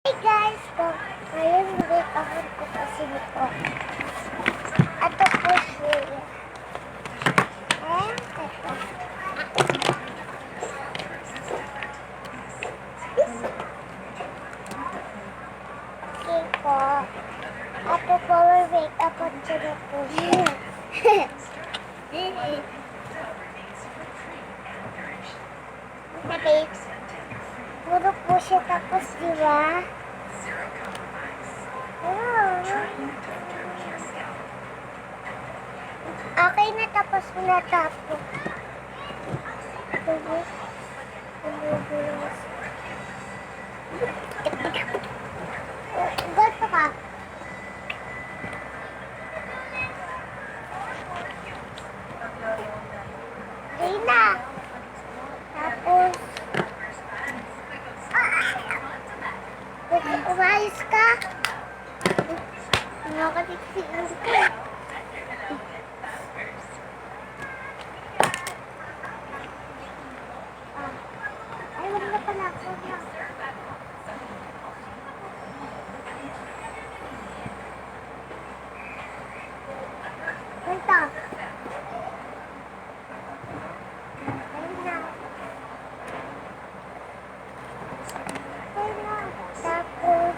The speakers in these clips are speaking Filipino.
Hey guys, ngayon recover ko kasi nito. Ato po siya. Ito. Okay po. Ato power makeup at siya po siya. Babes, puro po siya tapos diba? Okay na tapos na tapos. Ganto ka. Okay na. Tapos, umayos ka. Nakakaliksiin ka. Ay, wala na pala ako na. Ganda. Tapos,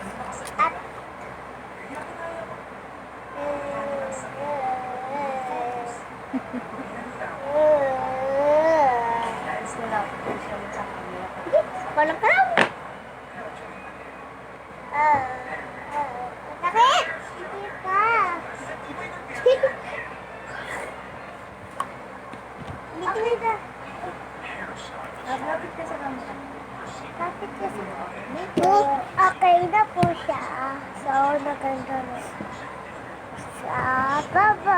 at walang kalam. Sakit! Hindi ka. Hindi ka. Lapit ka sa camera. Bakit kasi? Okay na po siya. So, naganda na. Sa baba.